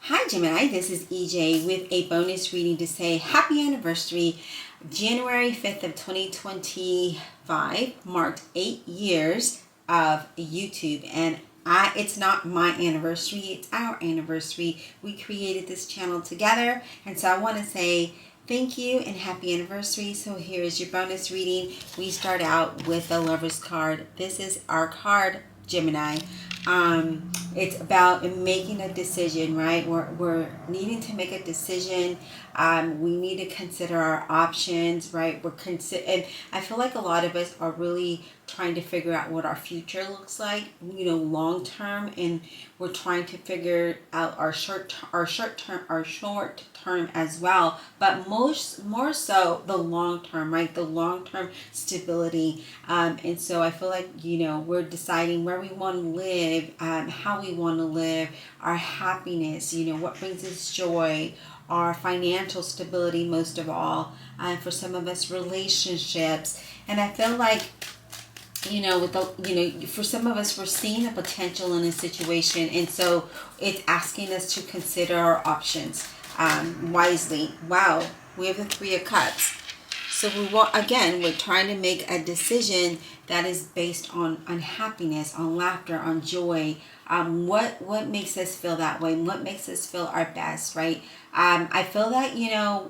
Hi Gemini, this is EJ with a bonus reading to say happy anniversary. January 5th of 2025 marked 8 years of YouTube, and it's not my anniversary, it's our anniversary. We created this channel together, and so I want to say thank you and happy anniversary. So here is your bonus reading. We start out with the Lover's card. This is our card, Gemini. It's about making a decision, right? We're needing to make a decision. We need to consider our options, right? And I feel like a lot of us are really trying to figure out what our future looks like, long term, and we're trying to figure out our short term as well, but more so the long term, right? The long term stability. And so I feel like we're deciding where we want to live, how we want to live, our happiness, what brings us joy, our financial stability, most of all, for some of us, relationships. And I feel like for some of us, we're seeing a potential in a situation, and so it's asking us to consider our options wisely. Wow, we have the Three of Cups. So we're trying to make a decision that is based on happiness, on laughter, on joy. What makes us feel that way? What makes us feel our best, right? I feel that,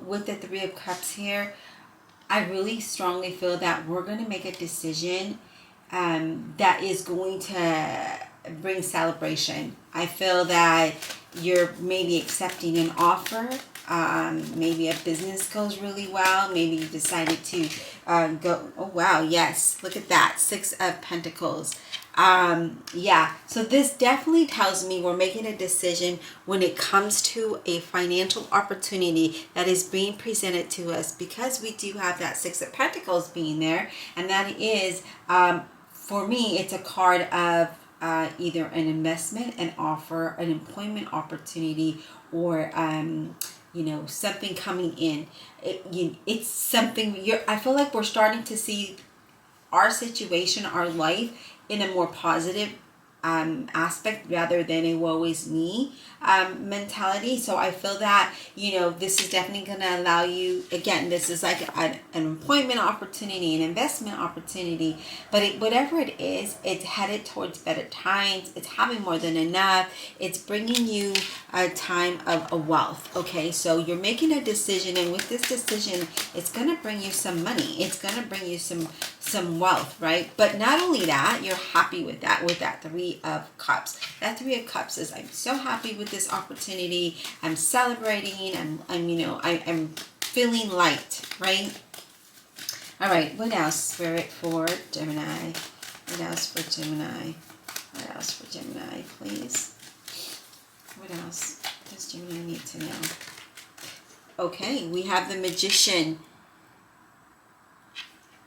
with the Three of Cups here, I really strongly feel that we're going to make a decision that is going to bring celebration. I feel that you're maybe accepting an offer. Maybe a business goes really well. Maybe you decided to go. Oh wow, yes, look at that, Six of Pentacles. So this definitely tells me we're making a decision when it comes to a financial opportunity that is being presented to us, because we do have that Six of Pentacles being there, and that is, for me, it's a card of either an investment, an offer, an employment opportunity, or something coming in. It's something I feel like we're starting to see our situation, our life, in a more positive aspect rather than a woe is me mentality. So I feel that this is definitely going to allow you, again, this is like an employment opportunity, an investment opportunity, but whatever it is, it's headed towards better times. It's having more than enough. It's bringing you a time of a wealth. Okay, so you're making a decision, and with this decision, it's going to bring you some money. It's going to bring you some wealth, right? But not only that, you're happy with that Three of Cups. That Three of Cups is, I'm so happy with this opportunity. I'm celebrating. I'm feeling light, right? All right, what else, Spirit, for Gemini? What else for Gemini? What else for Gemini, please? What else does Gemini need to know? Okay, we have the Magician.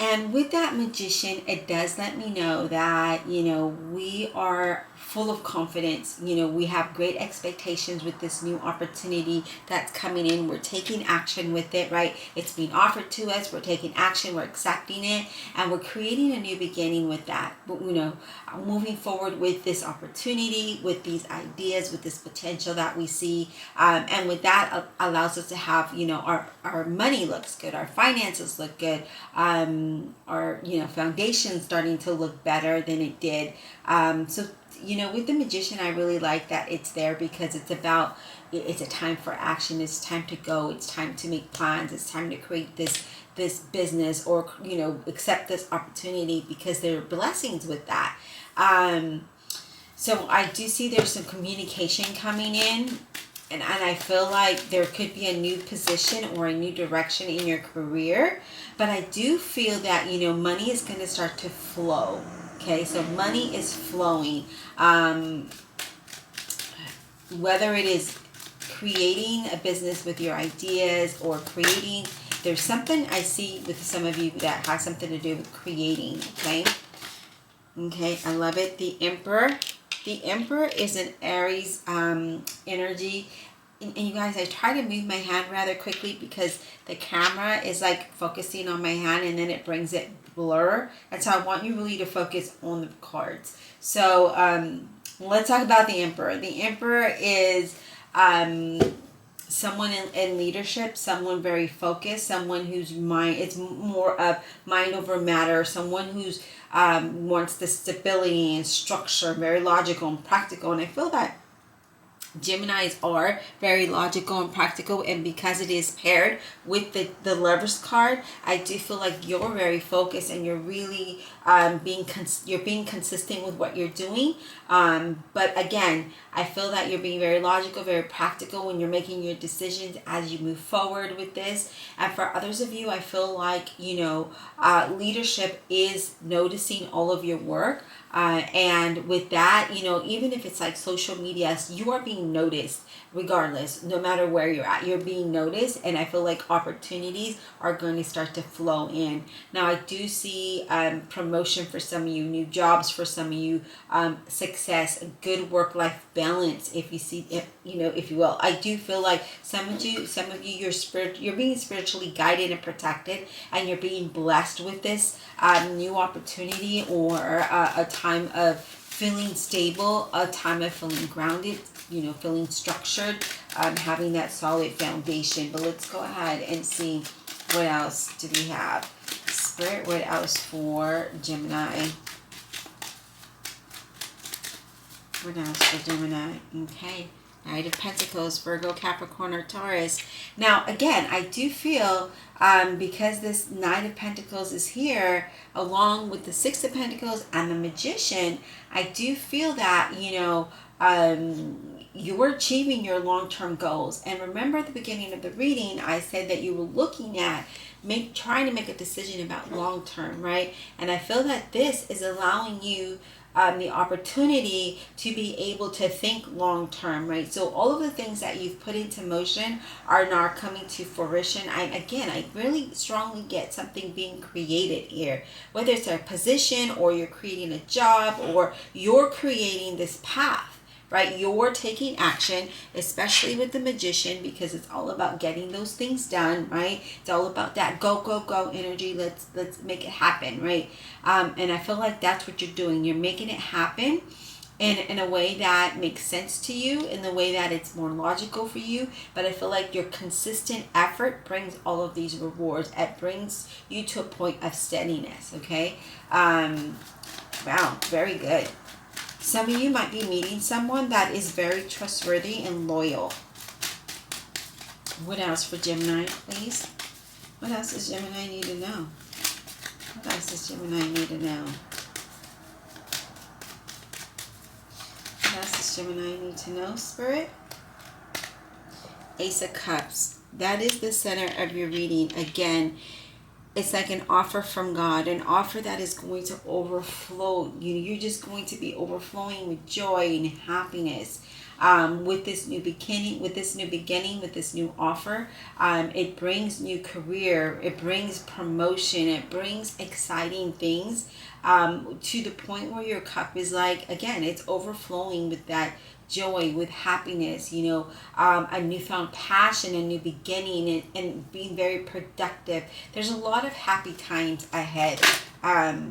And with that Magician, it does let me know that, we are full of confidence. We have great expectations with this new opportunity that's coming in. We're taking action with it, right? It's being offered to us. We're taking action. We're accepting it. And we're creating a new beginning with that. But, moving forward with this opportunity, with these ideas, with this potential that we see. And with that allows us to have, our money looks good. Our finances look good. Our foundation starting to look better than it did. With the Magician, I really like that it's there, because it's a time for action. It's time to go. It's time to make plans. It's time to create this business, or accept this opportunity, because there are blessings with that. So I do see there's some communication coming in. And I feel like there could be a new position or a new direction in your career. But I do feel that, money is going to start to flow. Okay, so money is flowing. Whether it is creating a business with your ideas, or there's something I see with some of you that has something to do with creating. Okay, I love it. The Emperor. The Emperor is an Aries energy. And you guys, I try to move my hand rather quickly because the camera is like focusing on my hand, and then it brings it blur. And so I want you really to focus on the cards. So let's talk about the Emperor. The Emperor is someone in leadership, someone very focused, someone whose mind, it's more of mind over matter, someone who's wants the stability and structure, very logical and practical. And I feel that Geminis are very logical and practical, and because it is paired with the Lovers card, I do feel like you're very focused and you're really being consistent with what you're doing. But again, I feel that you're being very logical, very practical when you're making your decisions as you move forward with this. And for others of you, I feel like, leadership is noticing all of your work. And with that, even if it's like social media, you are being noticed regardless, no matter where you're at, you're being noticed. And I feel like opportunities are going to start to flow in. Now, I do see promotion for some of you, new jobs for some of you, success, good work-life balance, if you will. I do feel like some of you, you're being spiritually guided and protected, and you're being blessed with this new opportunity, or a time of feeling stable, a time of feeling grounded, feeling structured, having that solid foundation. But let's go ahead and see what else do we have. Spirit, what else for Gemini? What else for Gemini? Okay. Knight of Pentacles, Virgo, Capricorn, or Taurus. Now, again, I do feel because this Knight of Pentacles is here, along with the Six of Pentacles and the Magician, I do feel that, you're achieving your long-term goals. And remember at the beginning of the reading, I said that you were looking at trying to make a decision about long-term, right? And I feel that this is allowing you the opportunity to be able to think long-term, right? So all of the things that you've put into motion are now coming to fruition. I really strongly get something being created here, whether it's a position, or you're creating a job, or you're creating this path, right? You're taking action, especially with the Magician, because it's all about getting those things done, right? It's all about that go, go, go energy. Let's make it happen, right? And I feel like that's what you're doing. You're making it happen in a way that makes sense to you, in the way that it's more logical for you. But I feel like your consistent effort brings all of these rewards. It brings you to a point of steadiness, okay? Wow, very good. Some of you might be meeting someone that is very trustworthy and loyal. What else for Gemini, please? What else does Gemini need to know? What else does Gemini need to know? What else does Gemini need to know, Spirit? Ace of Cups. That is the center of your reading. Again, it's like an offer from God, an offer that is going to overflow. You're just going to be overflowing with joy and happiness. With this new beginning, with this new offer. It brings new career, it brings promotion, it brings exciting things, to the point where your cup is like, again, it's overflowing with that joy, with happiness, a newfound passion, a new beginning, and being very productive. There's a lot of happy times ahead.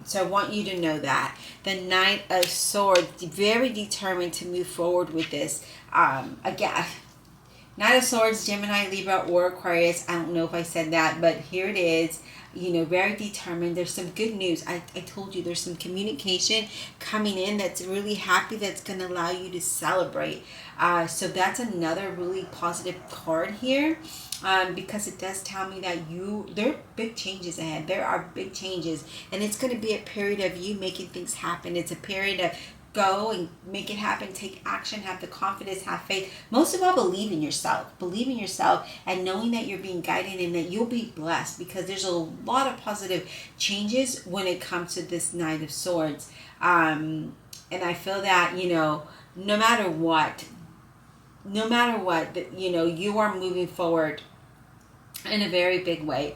So I want you to know that. The Knight of Swords, very determined to move forward with this. Again, Knight of Swords, Gemini, Libra, or Aquarius. I don't know if I said that, but here it is. Very determined. There's some good news. I told you there's some communication coming in that's really happy, that's going to allow you to celebrate. So that's another really positive card here, because it does tell me that there are big changes ahead. There are big changes, and it's going to be a period of you making things happen. It's a period of go and make it happen, take action, have the confidence, have faith. Most of all, believe in yourself, and knowing that you're being guided and that you'll be blessed, because there's a lot of positive changes when it comes to this Knight of Swords. And I feel that, no matter what, you are moving forward in a very big way.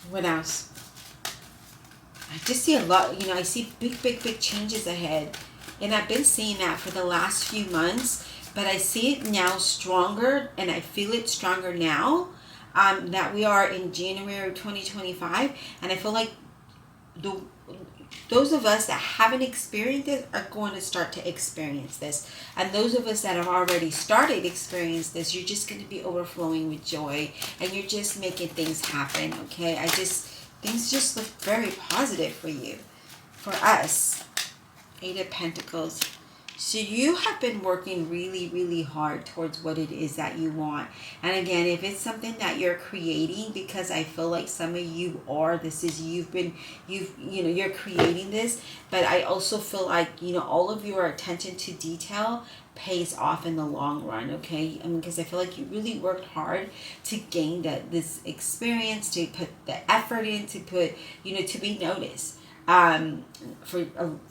What else? I just see a lot, I see big changes ahead. And I've been seeing that for the last few months, but I see it now stronger, and I feel it stronger now, that we are in January 2025. And I feel like those of us that haven't experienced this are going to start to experience this. And those of us that have already started experience this, you're just going to be overflowing with joy. And you're just making things happen, okay? Things just look very positive for you. For us, Eight of Pentacles. So you have been working really, really hard towards what it is that you want. And again, if it's something that you're creating, because I feel like some of you are, you're creating this, but I also feel like, all of your attention to detail pays off in the long run, okay? Because I feel like you really worked hard to gain this experience, to put the effort in, to put, to be noticed. For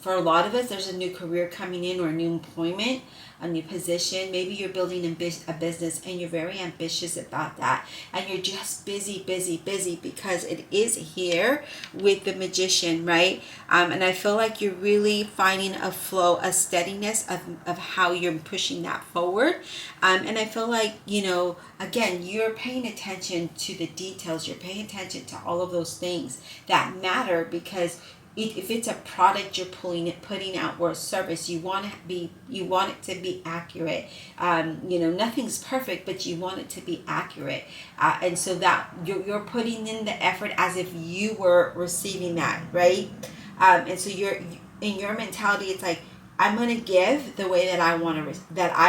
a lot of us, there's a new career coming in, or a new employment, a new position. Maybe you're building a business and you're very ambitious about that, and you're just busy because it is here with the Magician, right? And I feel like you're really finding a flow, a steadiness of how you're pushing that forward. And I feel like, again, you're paying attention to the details. You're paying attention to all of those things that matter, because if it's a product you're putting out, or a service, you want it to be accurate. Nothing's perfect, but you want it to be accurate, and so that you're putting in the effort as if you were receiving that, right? And so you're in your mentality. It's like, I'm going to give the way that I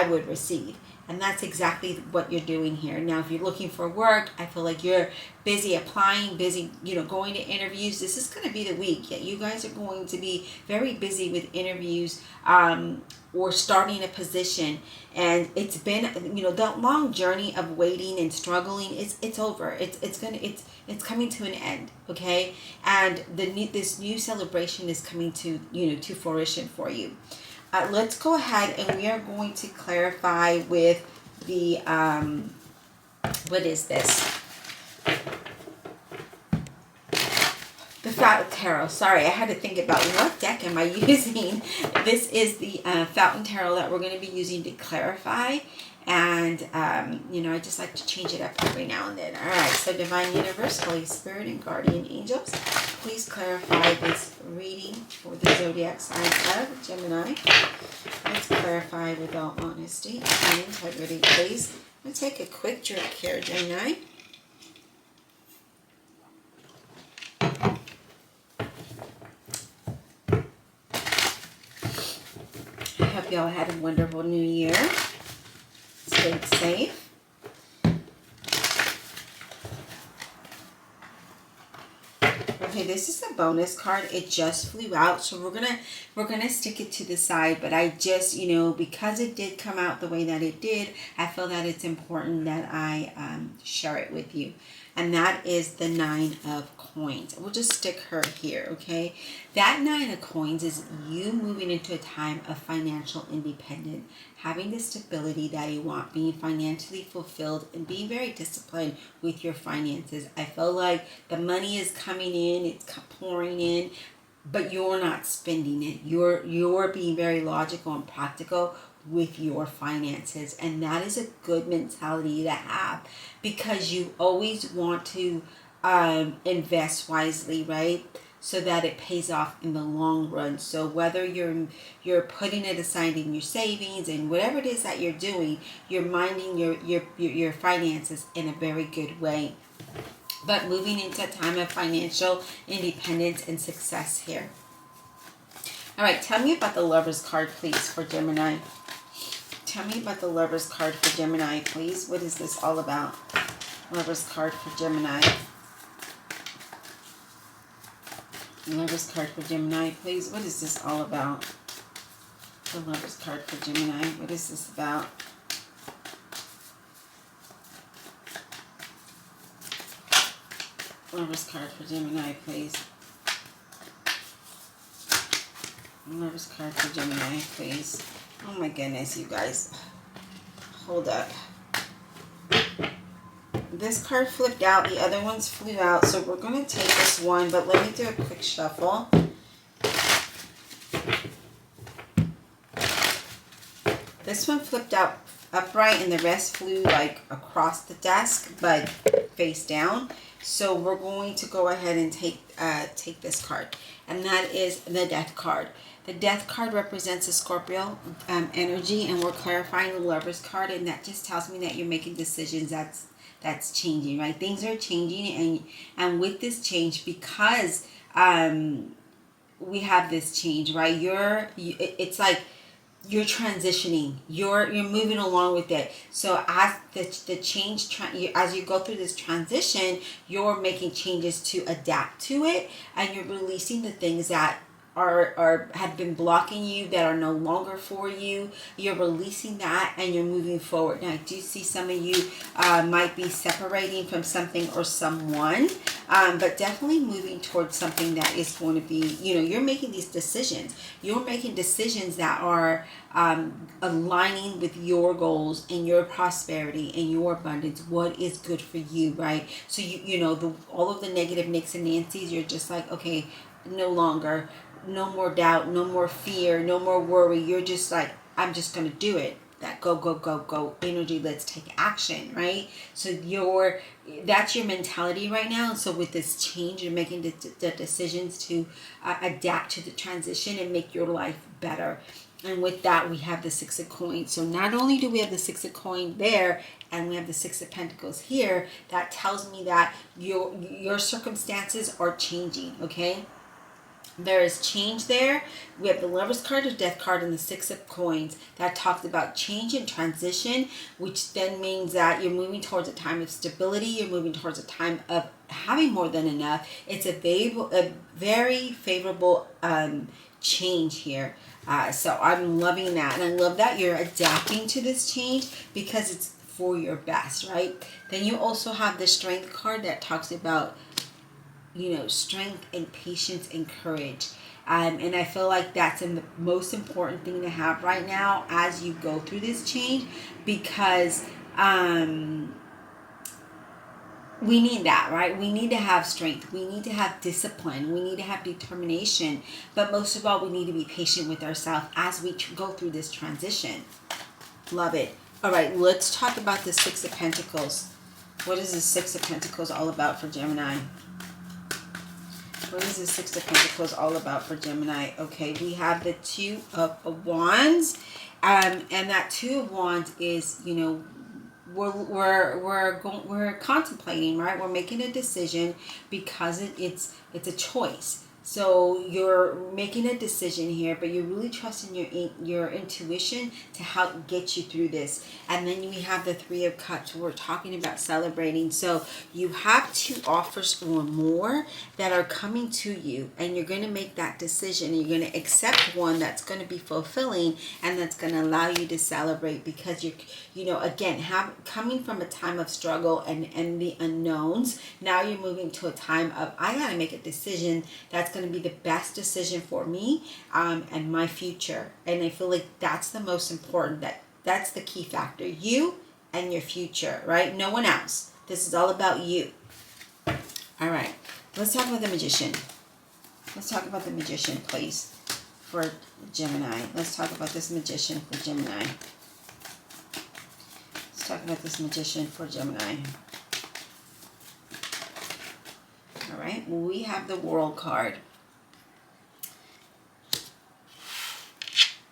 would receive. And that's exactly what you're doing here. Now, if you're looking for work, I feel like you're busy applying, busy, going to interviews. This is going to be the week. Yeah, you guys are going to be very busy with interviews, or starting a position. And it's been, that long journey of waiting and struggling. It's over. It's coming to an end. Okay, and this new celebration is coming to to fruition for you. Let's go ahead, and we are going to clarify with the, what is this? The Fountain Tarot. Sorry, I had to think about what deck am I using. This is the Fountain Tarot that we're going to be using to clarify. And, I just like to change it up every now and then. All right, so Divine Universe, Holy Spirit, and Guardian Angels, please clarify this reading for the zodiac sign of Gemini. Let's clarify with all honesty and integrity, please. I'm going to take a quick drink here, Gemini. I hope y'all had a wonderful new year. Stay safe. Okay, this is a bonus card. It just flew out, so we're gonna stick it to the side. But I just, because it did come out the way that it did, I feel that it's important that I share it with you. And that is the Nine of Coins. We'll just stick her here, okay? That Nine of Coins is you moving into a time of financial independence, having the stability that you want, being financially fulfilled, and being very disciplined with your finances. I feel like the money is coming in, it's pouring in, but you're not spending it. You're being very logical and practical with your finances, and that is a good mentality to have, because you always want to invest wisely, right? So that it pays off in the long run. So whether you're putting it aside in your savings and whatever it is that you're doing, you're minding your finances in a very good way. But moving into a time of financial independence and success here. All right, tell me about the Lover's card, please, for Gemini. Tell me about the Lover's card for Gemini, please. What is this all about? Lover's card for Gemini. Lover's card for Gemini, please. What is this all about? The Lover's card for Gemini. What is this about? Lover's card for Gemini, please. Lover's card for Gemini, please. Oh my goodness, you guys. Hold up. This card flipped out. The other ones flew out. So we're going to take this one, but let me do a quick shuffle. This one flipped out upright and the rest flew like across the desk, but face down. So we're going to go ahead and take this card, and that is the Death card. The Death card represents a Scorpio energy, and we're clarifying the Lovers card, and that just tells me that you're making decisions that's changing, right? Things are changing, and with this change, because we have this change, right? It's like you're transitioning, you're moving along with it. So as the change, as you go through this transition, you're making changes to adapt to it, and you're releasing the things that have been blocking you, that are no longer for you. You're releasing that, and you're moving forward. Now I do see some of you might be separating from something or someone, but definitely moving towards something that is going to be, you're making these decisions. You're making decisions that are aligning with your goals and your prosperity and your abundance. What is good for you, right? So all of the negative Nicks and Nancys, you're just like, okay, no longer. No more doubt, no more fear, no more worry. You're just like, I'm just going to do it. That go energy, let's take action, right? So that's your mentality right now. And so with this change, you're making the decisions to adapt to the transition and make your life better. And with that, we have the Six of Coins. So not only do we have the Six of Coins there, and we have the Six of Pentacles here, that tells me that your circumstances are changing, okay? There is change there. We have the Lovers card, the Death card, and the Six of Coins. That talks about change and transition, which then means that you're moving towards a time of stability. You're moving towards a time of having more than enough. It's a very favorable change here. So I'm loving that. And I love that you're adapting to this change because it's for your best, right? Then you also have the Strength card that talks about strength and patience and courage. And I feel like that's the most important thing to have right now as you go through this change, because we need that, right? We need to have strength. We need to have discipline. We need to have determination. But most of all, we need to be patient with ourselves as we go through this transition. Love it. All right, let's talk about the Six of Pentacles. What is the Six of Pentacles all about for Gemini? What is the Six of Pentacles all about for Gemini? Okay, we have the Two of Wands, and that Two of Wands is, we're contemplating, right? We're making a decision because it's a choice. So you're making a decision here, but you're really trusting your intuition to help get you through this. And then we have the Three of Cups. We're talking about celebrating. So you have two offers or more that are coming to you, and you're going to make that decision. You're going to accept one that's going to be fulfilling and that's going to allow you to celebrate, because again, coming from a time of struggle and the unknowns, now you're moving to a time of, I got to make a decision that's going to be the best decision for me and my future. And I feel like that's the most important, that's the key factor, you and your future, right? No one else. This is all about you. All right, let's talk about the Magician. Let's talk about the Magician, please, for Gemini. Let's talk about this Magician for Gemini. Let's talk about this Magician for Gemini. All right, well, we have the World card.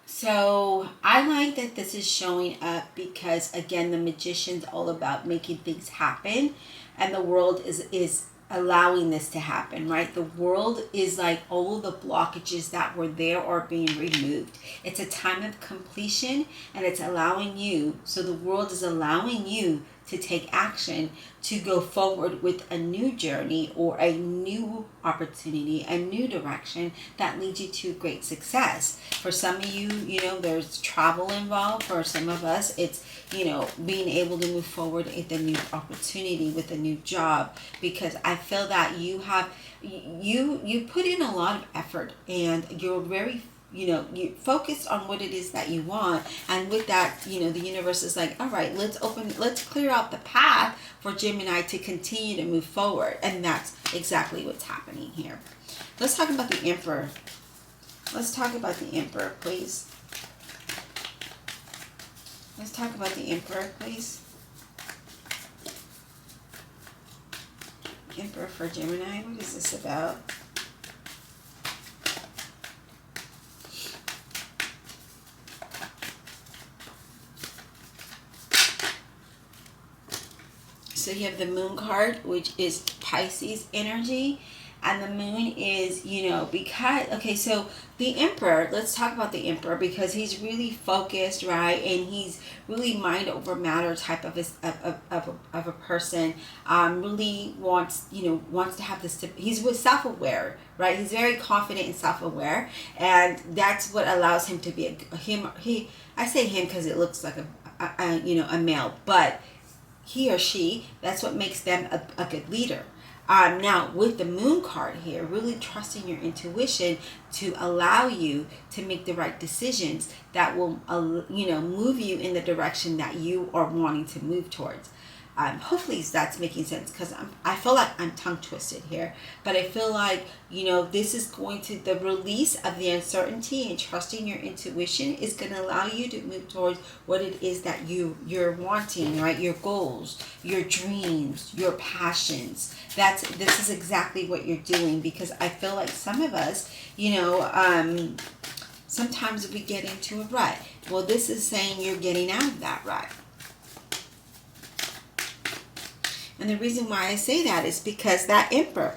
So I like that this is showing up because, again, the Magician's all about making things happen, and the World is allowing this to happen, right? The World is like all the blockages that were there are being removed. It's a time of completion, and it's allowing you, so the World is allowing you to take action, to go forward with a new journey or a new opportunity, a new direction that leads you to great success. For some of you, there's travel involved. For some of us, it's, being able to move forward with a new opportunity, with a new job, because I feel that you put in a lot of effort, and you're very you focus on what it is that you want. And with that, the universe is like, all right, let's clear out the path for Gemini to continue to move forward. And that's exactly what's happening here. Let's talk about the Emperor. Let's talk about the Emperor, please. Let's talk about the Emperor, please. Emperor for Gemini. What is this about? So you have the Moon card, which is Pisces energy. And the Moon is, you know, because, okay, so the Emperor, let's talk about the Emperor, because he's really focused, right? And he's really mind over matter type of a person. Really wants, you know, wants to have this, he's self-aware, right? He's very confident and self-aware. And that's what allows him to be I say him because it looks like a male, but he or she, that's what makes them a good leader. Now, with the Moon card here, really trusting your intuition to allow you to make the right decisions that will, move you in the direction that you are wanting to move towards. Hopefully that's making sense, because I feel like I'm tongue twisted here, but I feel like, you know, this is going to, the release of the uncertainty and trusting your intuition is going to allow you to move towards what it is that you're wanting, right? Your goals, your dreams, your passions. This is exactly what you're doing, because I feel like some of us, sometimes we get into a rut. Well, this is saying you're getting out of that rut. And the reason why I say that is because that Emperor,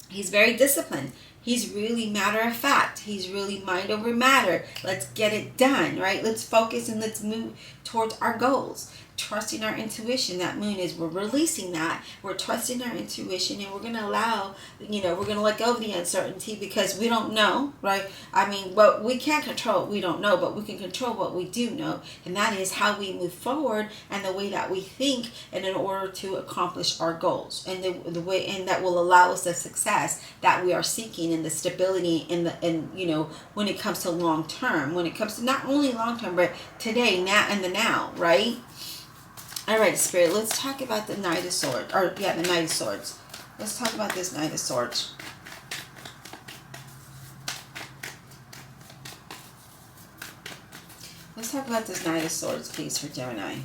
he's very disciplined. He's really matter of fact. He's really mind over matter. Let's get it done, right? Let's focus and let's move towards our goals. Trusting our intuition. That Moon is, we're releasing that. We're trusting our intuition, and we're going to allow, we're going to let go of the uncertainty, because we don't know, right? I mean, what we can't control, we don't know, but we can control what we do know. And that is how we move forward and the way that we think, and in order to accomplish our goals, and the way, and that will allow us the success that we are seeking, and the stability when it comes to long term, when it comes to not only long term, but today, now, and the now, right? All right, Spirit, let's talk about the Knight of Swords. The Knight of Swords. Let's talk about this Knight of Swords. Let's talk about this Knight of Swords, please, for Gemini.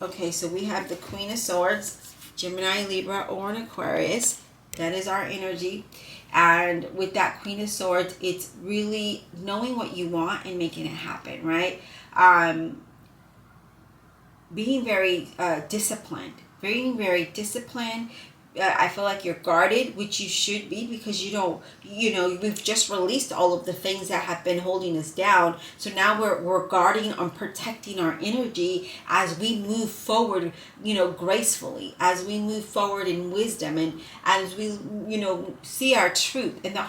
Okay, so we have the Queen of Swords, Gemini, Libra, or an Aquarius. That is our energy. And with that Queen of Swords, it's really knowing what you want and making it happen, right? Being very disciplined. Being very disciplined. I feel like you're guarded, which you should be, because we've just released all of the things that have been holding us down. So now we're guarding and protecting our energy as we move forward, gracefully, as we move forward in wisdom, and as we, see our truth. And the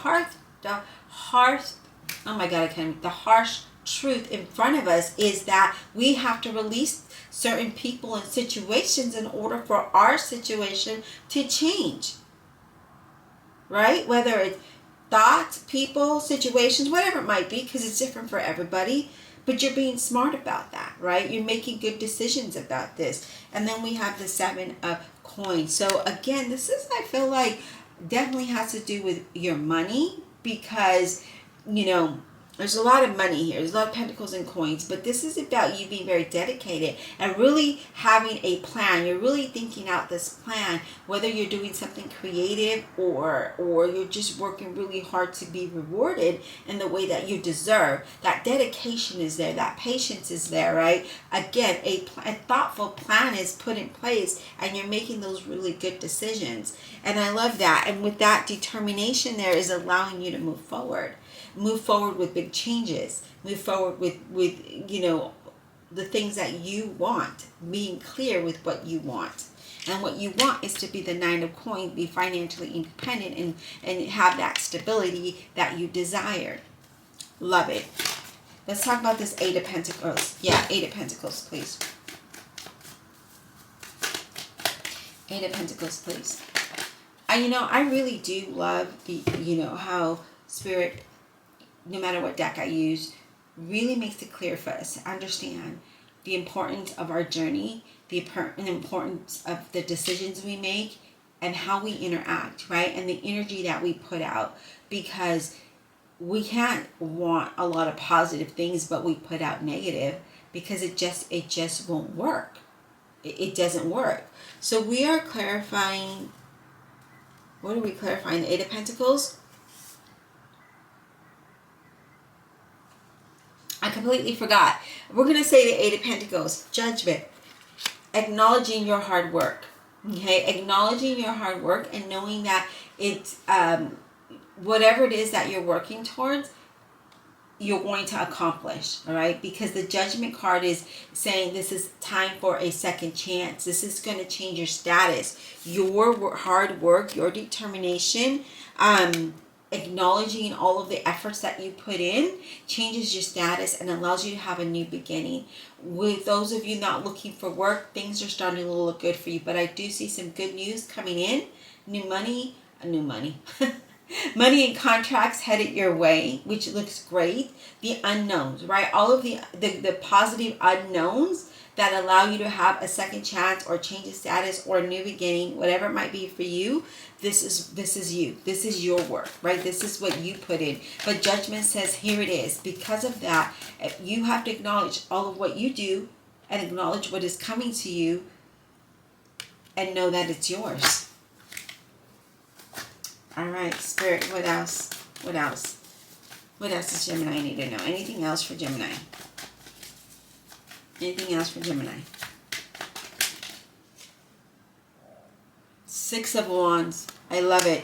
harsh truth in front of us is that we have to release certain people and situations in order for our situation to change, right? Whether it's thoughts, people, situations, whatever it might be, because it's different for everybody, but you're being smart about that, right? You're making good decisions about this. And then we have the Seven of Coins. So again, this is, I feel like, definitely has to do with your money, because there's a lot of money here. There's a lot of pentacles and coins. But this is about you being very dedicated and really having a plan. You're really thinking out this plan, whether you're doing something creative or you're just working really hard to be rewarded in the way that you deserve. That dedication is there. That patience is there, right? Again, a thoughtful plan is put in place, and you're making those really good decisions. And I love that. And with that determination there is allowing you to move forward. Move forward with big changes. Move forward with the things that you want. Being clear with what you want. And what you want is to be the Nine of Coins, be financially independent, and have that stability that you desire. Love it. Let's talk about this Eight of Pentacles. Yeah, Eight of Pentacles, please. Eight of Pentacles, please. I really do love how Spirit, no matter what deck I use, really makes it clear for us to understand the importance of our journey, the importance of the decisions we make, and how we interact, right? And the energy that we put out, because we can't want a lot of positive things, but we put out negative, because it just won't work. it doesn't work. So we are clarifying, what are we clarifying? The Eight of Pentacles? I completely forgot. We're going to say the Eight of Pentacles. Judgment. Acknowledging your hard work. Okay? Acknowledging your hard work and knowing that it's, whatever it is that you're working towards, you're going to accomplish, all right? Because the Judgment card is saying this is time for a second chance. This is going to change your status. Your hard work, your determination, acknowledging all of the efforts that you put in changes your status and allows you to have a new beginning. With those of you not looking for work, things are starting to look good for you. But I do see some good news coming in. New money. Money and contracts headed your way, which looks great. The unknowns, right? All of the positive unknowns that allow you to have a second chance or change of status or a new beginning, whatever it might be for you. This is you. This is your work, right? This is what you put in. But Judgment says, here it is. Because of that, you have to acknowledge all of what you do and acknowledge what is coming to you and know that it's yours. All right, Spirit, what else? What else? What else does Gemini need to know? Anything else for Gemini? Anything else for Gemini? Six of Wands. I love it.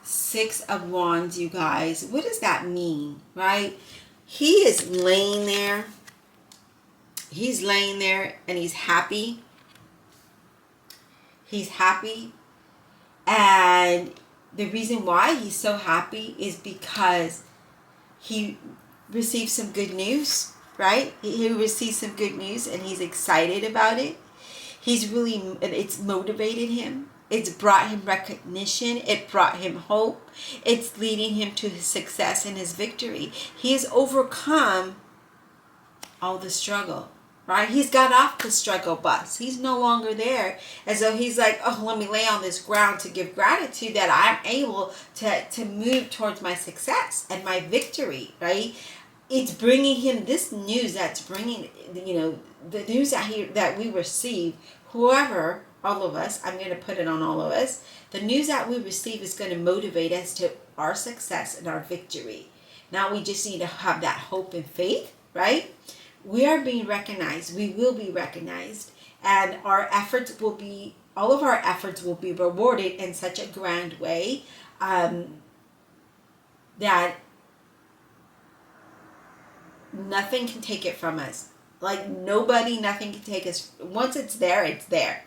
Six of Wands, you guys. What does that mean, right? He is laying there. He's laying there and he's happy. He's happy. And the reason why he's so happy is because he received some good news, right? He received some good news and he's excited about it. It's motivated him. It's brought him recognition. It brought him hope. It's leading him to his success and his victory. He has overcome all the struggle. Right? He's got off the struggle bus. He's no longer there. As though he's like, oh, let me lay on this ground to give gratitude that I'm able to move towards my success and my victory, right? It's bringing him this news that's bringing, the news that we receive, whoever, all of us, I'm going to put it on all of us, the news that we receive is going to motivate us to our success and our victory. Now we just need to have that hope and faith, right? We are being recognized. We will be recognized. And all of our efforts will be rewarded in such a grand way that nothing can take it from us. Like nothing can take us. Once it's there, it's there.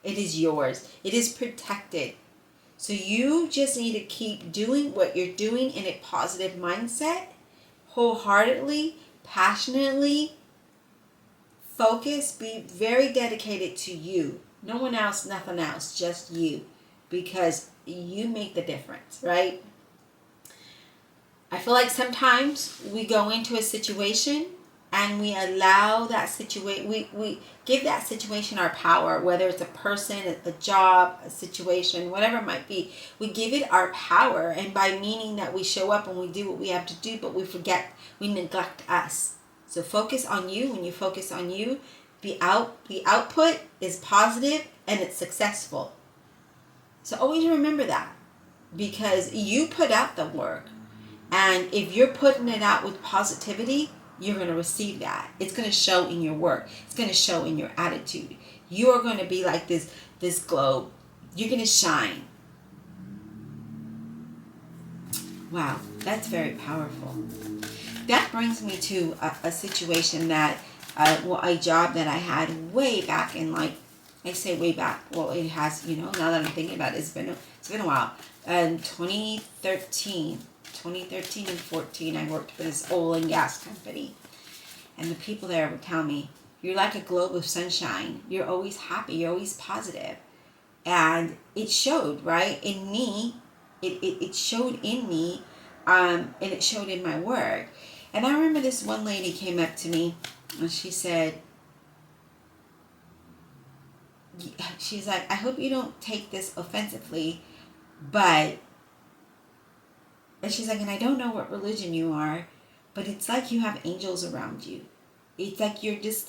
It is yours. It is protected. So you just need to keep doing what you're doing in a positive mindset, wholeheartedly, passionately, focus, be very dedicated to you. No one else, nothing else, just you. Because you make the difference, right? I feel like sometimes we go into a situation and we allow that situation, we give that situation our power, whether it's a person, a job, a situation, whatever it might be. We give it our power, and by meaning that we show up and we do what we have to do, but we neglect us. So focus on you. When you focus on you, the output is positive and it's successful. So always remember that, because you put out the work, and if you're putting it out with positivity, you're going to receive that. It's going to show in your work. It's going to show in your attitude. You are going to be like this globe. You're going to shine. Wow, that's very powerful. That brings me to a situation that, a job that I had way back in, like, I say way back. Well, it has, now that I'm thinking about it, it's been a while. 2013 and 14, I worked for this oil and gas company. And the people there would tell me, you're like a globe of sunshine. You're always happy. You're always positive. And it showed, right? In me, it showed in me, and it showed in my work. And I remember this one lady came up to me and she said, she's like, I hope you don't take this offensively, but, and she's like, and I don't know what religion you are, but it's like you have angels around you. It's like you're just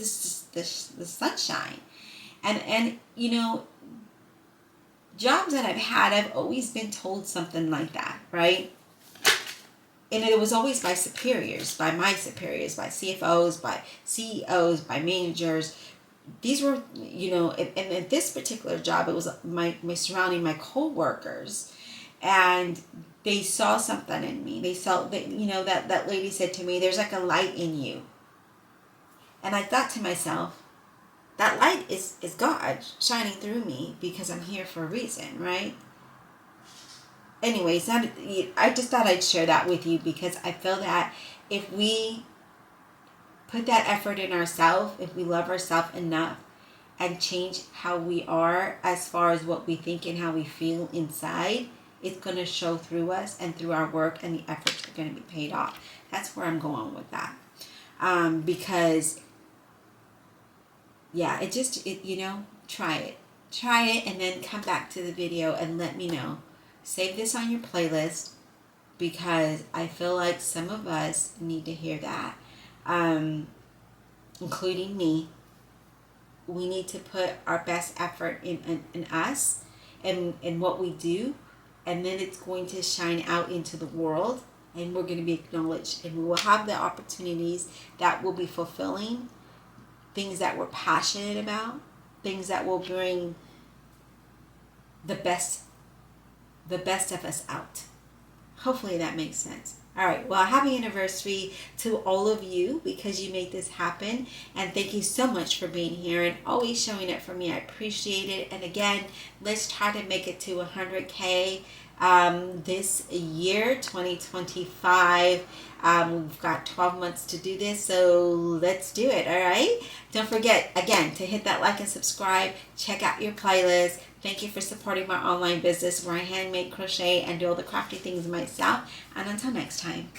the sunshine. And you know, jobs that I've had, I've always been told something like that, right? And it was always by superiors, by my superiors, by CFOs, by CEOs, by managers. These were, you know, and in this particular job, it was my surrounding, my co-workers, and they saw something in me. They saw that, you know, that lady said to me, there's like a light in you. And I thought to myself, that light is God shining through me because I'm here for a reason, right? Anyways, I just thought I'd share that with you because I feel that if we put that effort in ourselves, if we love ourselves enough and change how we are as far as what we think and how we feel inside, it's going to show through us and through our work, and the efforts are going to be paid off. That's where I'm going with that. Because, yeah, you know, try it. Try it and then come back to the video and let me know. Save this on your playlist because I feel like some of us need to hear that, including me. We need to put our best effort in us and in what we do, and then it's going to shine out into the world, and we're going to be acknowledged, and we will have the opportunities that will be fulfilling, things that we're passionate about, things that will bring the best of us out. Hopefully that makes sense. All right. Well, happy anniversary to all of you because you made this happen. And thank you so much for being here and always showing up for me. I appreciate it. And again, let's try to make it to 100K this year, 2025. We've got 12 months to do this, so let's do it. All right. Don't forget, again, to hit that like and subscribe. Check out your playlist. Thank you for supporting my online business where I handmade, crochet, and do all the crafty things myself. And until next time.